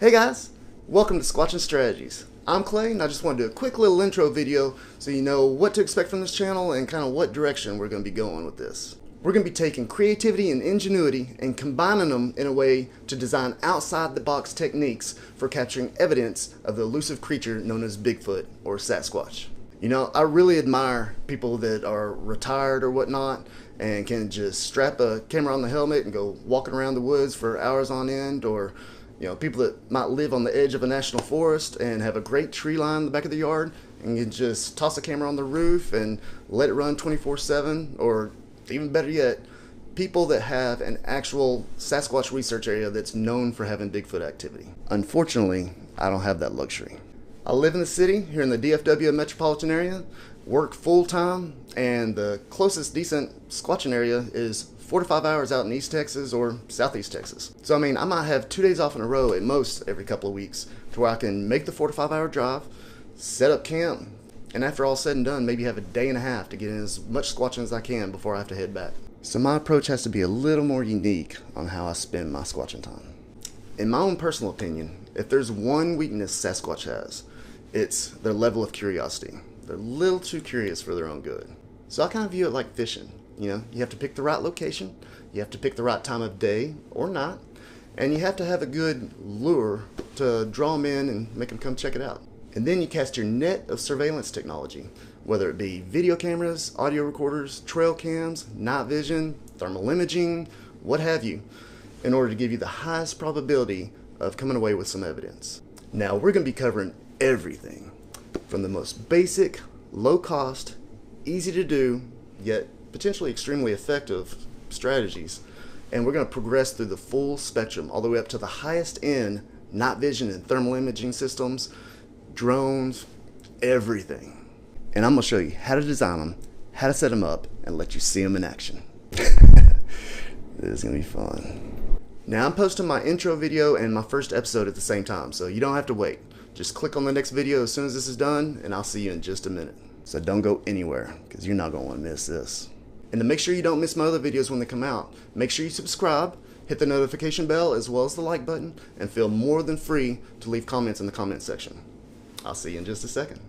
Hey guys, welcome to SquatchinStrategies. I'm Clay and I just wanted to do a quick little intro video so you know what to expect from this channel and kind of what direction we're going to be going with this. We're going to be taking creativity and ingenuity and combining them in a way to design outside the box techniques for capturing evidence of the elusive creature known as Bigfoot or Sasquatch. You know, I really admire people that are retired or whatnot and can just strap a camera on the helmet and go walking around the woods for hours on end, or people that might live on the edge of a national forest and have a great tree line in the back of the yard and can just toss a camera on the roof and let it run 24/7, or even better yet, people that have an actual Sasquatch research area that's known for having Bigfoot activity. Unfortunately, I don't have that luxury. I live in the city here in the DFW metropolitan area, work full-time, and the closest decent squatching area is 4 to 5 hours out in East Texas or Southeast Texas. So I mean, I might have 2 days off in a row at most every couple of weeks to where I can make the 4 to 5 hour drive, set up camp, and after all said and done, maybe have a day and a half to get in as much squatching as I can before I have to head back. So my approach has to be a little more unique on how I spend my squatching time. In my own personal opinion, if there's one weakness Sasquatch has, it's their level of curiosity. They're a little too curious for their own good. So I kind of view it like fishing. You have to pick the right location, you have to pick the right time of day or night, and you have to have a good lure to draw them in and make them come check it out. And then you cast your net of surveillance technology, whether it be video cameras, audio recorders, trail cams, night vision, thermal imaging, what have you, in order to give you the highest probability of coming away with some evidence. Now we're going to be covering everything from the most basic, low cost, easy to do, yet potentially extremely effective strategies, and we're going to progress through the full spectrum all the way up to the highest end night vision and thermal imaging systems, drones, everything. And I'm going to show you how to design them, how to set them up, and let you see them in action. This is going to be fun. Now I'm posting my intro video and my first episode at the same time, so you don't have to wait. Just click on the next video as soon as this is done, and I'll see you in just a minute. So don't go anywhere, because you're not going to want to miss this. And to make sure you don't miss my other videos when they come out, make sure you subscribe, hit the notification bell as well as the like button, and feel more than free to leave comments in the comment section. I'll see you in just a second.